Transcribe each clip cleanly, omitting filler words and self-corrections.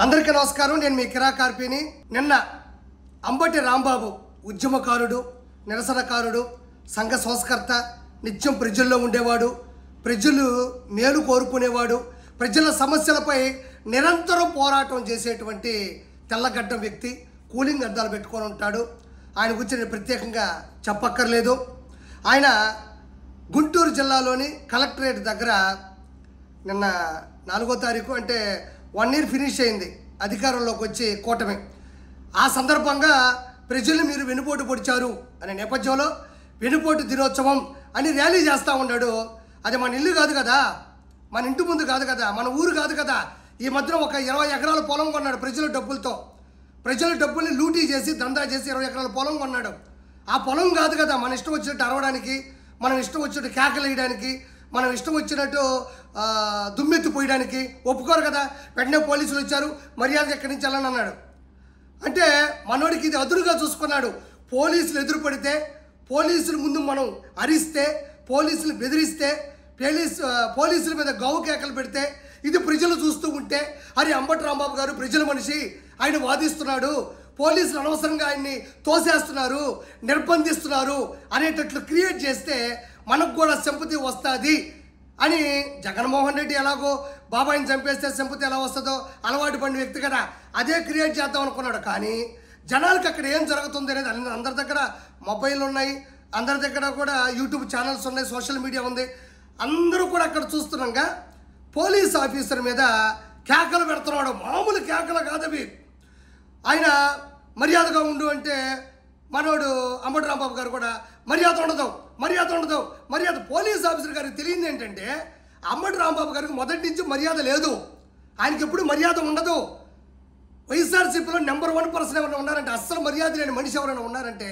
అందరికీ నమస్కారం. నేను మీ కిరా కార్పీని. నిన్న అంబటి రాంబాబు ఉద్యమకారుడు, నిరసనకారుడు, సంఘ సంస్కర్త, నిత్యం ప్రజల్లో ఉండేవాడు, ప్రజలు మేలు కోరుకునేవాడు, ప్రజల సమస్యలపై నిరంతరం పోరాటం చేసేటువంటి తెల్లగడ్డ వ్యక్తి, కూలింగ్ అద్దాలు పెట్టుకొని ఉంటాడు. ఆయన గురించి నేను ప్రత్యేకంగా చెప్పక్కర్లేదు. ఆయన గుంటూరు జిల్లాలోని కలెక్టరేట్ దగ్గర నిన్న 4వ తారీఖు అంటే 1 year ఫినిష్ అయింది అధికారంలోకి వచ్చి కూటమి. ఆ సందర్భంగా ప్రజలు మీరు వెనుపోటు పొడిచారు అనే నేపథ్యంలో వెనుపోటు దినోత్సవం అని ర్యాలీ చేస్తూ ఉన్నాడు. అది మన ఇల్లు కాదు కదా, మన ఇంటి ముందు కాదు కదా, మన ఊరు కాదు కదా. ఈ మధ్యన ఒక 20 ఎకరాల పొలం కొన్నాడు ప్రజల డబ్బులతో. ప్రజల డబ్బుల్ని లూటీ చేసి దందా చేసి 20 ఎకరాల పొలం కొన్నాడు. ఆ పొలం కాదు కదా మన ఇష్టం వచ్చినట్టు అరవడానికి, మనం ఇష్టం వచ్చినట్టు కేకలు వేయడానికి, మనం ఇష్టం వచ్చినట్టు దుమ్మెత్తిపోయడానికి ఒప్పుకోరు కదా. వెంటనే పోలీసులు వచ్చారు, మర్యాద ఎక్కడి నుంచి వెళ్ళని అన్నాడు. అంటే మనోడికి ఇది అదురుగా చూసుకున్నాడు. పోలీసులు ఎదురు పడితే, పోలీసుల ముందు మనం అరిస్తే, పోలీసులు బెదిరిస్తే, పోలీసుల మీద గౌ కేకలు పెడితే, ఇది ప్రజలు చూస్తూ ఉంటే అరే అంబటి రాంబాబు గారు ప్రజల మనిషి, ఆయన వాదిస్తున్నాడు, పోలీసులు అనవసరంగా ఆయన్ని తోసేస్తున్నారు, నిర్బంధిస్తున్నారు అనేటట్లు క్రియేట్ చేస్తే మనకు కూడా సింపతి వస్తుంది అని జగన్మోహన్ రెడ్డి ఎలాగో బాబాయిని చంపేస్తే సింపతి ఎలా వస్తుందో అలవాటు పడిన వ్యక్తి కదా, అదే క్రియేట్ చేద్దాం అనుకున్నాడు. కానీ జనాలకు అక్కడ ఏం జరుగుతుంది అనేది అందరి దగ్గర మొబైల్ ఉన్నాయి, అందరి దగ్గర కూడా యూట్యూబ్ ఛానల్స్ ఉన్నాయి, సోషల్ మీడియా ఉంది. అందరూ కూడా అక్కడ చూస్తున్నాగా పోలీస్ ఆఫీసర్ మీద కేకలు పెడుతున్నాడు. మామూలు కేకలు కాదవి. ఆయన మర్యాదగా ఉండు అంటే మనోడు అంబటి రాంబాబు గారు కూడా మర్యాద ఉండదు, మర్యాద ఉండదు, మర్యాద. పోలీస్ ఆఫీసర్ గారికి తెలియదు ఏంటంటే అంబటి రాంబాబు గారికి మొదటి నుంచి మర్యాద లేదు, ఆయనకి ఎప్పుడు మర్యాద ఉండదు. వైఎస్ఆర్సీపీలో నెంబర్ 1 పర్సన్ ఎవరైనా ఉన్నారంటే, అస్సలు మర్యాద లేని మనిషి ఎవరైనా ఉన్నారంటే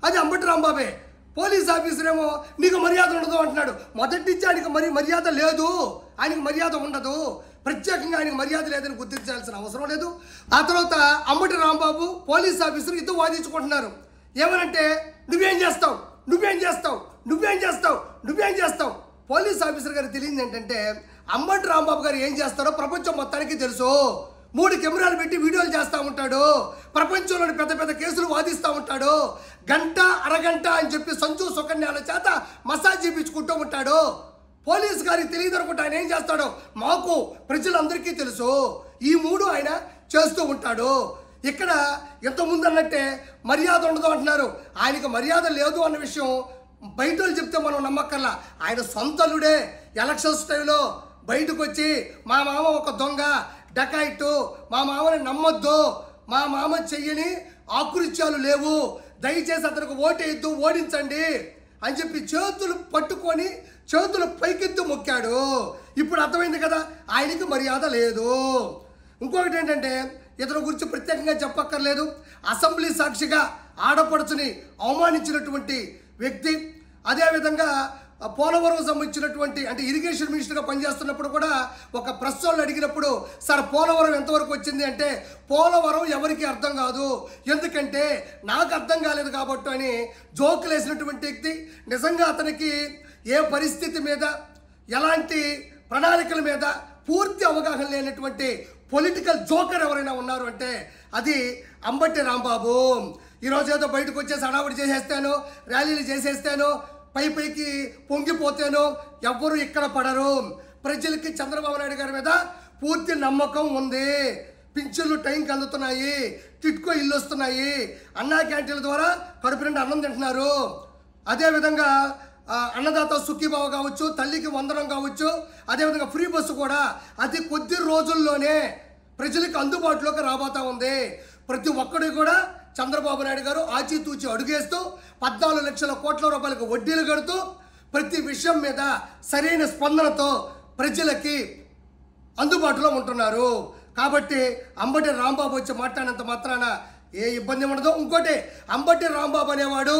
అది అంబటి రాంబాబే. పోలీస్ ఆఫీసర్ ఏమో నీకు మర్యాద ఉండదు అంటున్నాడు. మొదటి నుంచి ఆయనకి మర్యాద లేదు, ఆయనకి మర్యాద ఉండదు. ప్రత్యేకంగా ఆయనకు మర్యాద లేదని గుర్తించాల్సిన అవసరం లేదు. ఆ తర్వాత అంబటి రాంబాబు పోలీస్ ఆఫీసర్ ఇద్దరు వాదించుకుంటున్నారు. ఏమనంటే నువ్వేం చేస్తావు, నువ్వేం చేస్తావు, నువ్వేం చేస్తావు, నువ్వేం చేస్తావు. పోలీస్ ఆఫీసర్ గారికి తెలియదు ఏంటంటే అంబటి రాంబాబు గారు ఏం చేస్తారో ప్రపంచం మొత్తానికి తెలుసు. 3 కెమెరాలు పెట్టి వీడియోలు చేస్తూ ఉంటాడు, ప్రపంచంలోని పెద్ద పెద్ద కేసులు వాదిస్తూ ఉంటాడు. గంట అరగంట అని చెప్పి సంచు సుకన్యాల చేత మసాజ్ చేయించుకుంటూ ఉంటాడు. పోలీస్ గారికి తెలియదు అనుకుంటే ఆయన ఏం చేస్తాడో మాకు ప్రజలందరికీ తెలుసు. ఈ 3 ఆయన చేస్తూ ఉంటాడు. ఇక్కడ ఇంతకుముందు అన్నట్టే మర్యాద ఉండదు అంటున్నారు. ఆయనకు మర్యాద లేదు అన్న విషయం బయట వాళ్ళు చెప్తే మనం నమ్మక్కర్లా. ఆయన సొంతలుడే ఎలక్షన్స్ టైంలో బయటకు వచ్చి మా మామ ఒక దొంగ డకాయిట్టు, మా మామని నమ్మొద్దు, మా మామ చెయ్యని ఆకృత్యాలు లేవు, దయచేసి అతనికి ఓటేయద్దు, ఓడించండి అని చెప్పి చేతులు పట్టుకొని చేతులు పైకెత్తు మొక్కాడు. ఇప్పుడు అర్థమైంది కదా ఆయనకి మర్యాద లేదు. ఇంకొకటి ఏంటంటే ఇతని గురించి ప్రత్యేకంగా చెప్పక్కర్లేదు. అసెంబ్లీ సాక్షిగా ఆడపడుచుని అవమానించినటువంటి వ్యక్తి. అదేవిధంగా పోలవరం సంబంధించినటువంటి అంటే ఇరిగేషన్ మినిస్టర్గా పనిచేస్తున్నప్పుడు కూడా ఒక ప్రెస్ వాళ్ళు అడిగినప్పుడు సార్ పోలవరం ఎంతవరకు వచ్చింది అంటే పోలవరం ఎవరికి అర్థం కాదు, ఎందుకంటే నాకు అర్థం కాలేదు కాబట్టి అని జోకులు వేసినటువంటి వ్యక్తి. నిజంగా అతనికి ఏ పరిస్థితి మీద ఎలాంటి ప్రణాళికల మీద పూర్తి అవగాహన లేనటువంటి పొలిటికల్ జోకర్ ఎవరైనా ఉన్నారు అంటే అది అంబటి రాంబాబు. ఈరోజు ఏదో బయటకు వచ్చేసి హడావుడి చేసేస్తాను, ర్యాలీలు చేసేస్తాను, పైకి పొంగిపోతేనో ఎవ్వరు ఇక్కడ పడరు. ప్రజలకి చంద్రబాబు నాయుడు గారి మీద పూర్తి నమ్మకం ఉంది. పింఛన్లు టైంకి అందుతున్నాయి, టిట్కో ఇల్లు వస్తున్నాయి, అన్నా క్యాంటీన్ల ద్వారా కడుపు నిండా అన్నం తింటున్నారు. అదేవిధంగా అన్నదాత సుఖీభావ కావచ్చు, తల్లికి వందనం కావచ్చు, అదేవిధంగా ఫ్రీ బస్సు కూడా అతి కొద్ది రోజుల్లోనే ప్రజలకు అందుబాటులోకి రాబోతా ఉంది. ప్రతి ఒక్కడు కూడా చంద్రబాబు నాయుడు గారు ఆచితూచి అడుగేస్తూ 14 లక్షల కోట్ల రూపాయలకు వడ్డీలు కడుతూ ప్రతి విషయం మీద సరైన స్పందనతో ప్రజలకి అందుబాటులో ఉంటున్నారు. కాబట్టి అంబటి రాంబాబు వచ్చి మాట్లాడినంత మాత్రాన ఏ ఇబ్బంది ఉండదు. ఇంకోటి అంబటి రాంబాబు అనేవాడు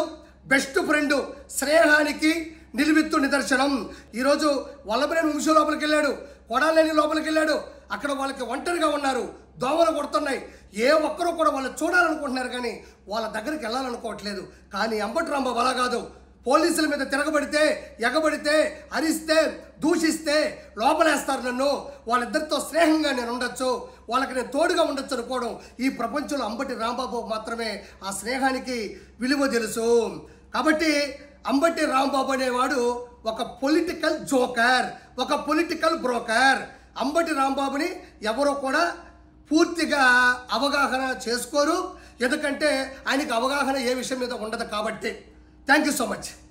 బెస్ట్ ఫ్రెండ్, స్నేహానికి నిలువెత్తు నిదర్శనం. ఈరోజు వల్లభనేని వంశీ లోపలికి వెళ్ళాడు, కొడాలని లోపలికి వెళ్ళాడు. అక్కడ వాళ్ళకి ఒంటరిగా ఉన్నారు, దోమలు కొడుతున్నాయి. ఏ ఒక్కరూ కూడా వాళ్ళు చూడాలనుకుంటున్నారు కానీ వాళ్ళ దగ్గరికి వెళ్ళాలనుకోవట్లేదు. కానీ అంబటి రాంబాబు అలా కాదు. పోలీసుల మీద తిరగబడితే, ఎగబడితే, అరిస్తే, దూషిస్తే లోపలేస్తారు నన్ను, వాళ్ళిద్దరితో స్నేహంగా నేను ఉండొచ్చు, వాళ్ళకి నేను తోడుగా ఉండొచ్చు అనుకోవడం, ఈ ప్రపంచంలో అంబటి రాంబాబు మాత్రమే ఆ స్నేహానికి విలువ తెలుసు. కాబట్టి అంబటి రాంబాబు అనేవాడు ఒక పొలిటికల్ జోకర్, ఒక పొలిటికల్ బ్రోకర్. అంబటి రాంబాబుని ఎవరో కూడా పూర్తిగా అవగాహన చేసుకోరు, ఎందుకంటే ఆయనకు అవగాహన ఏ విషయం మీద ఉండదు కాబట్టి. Thank you so much.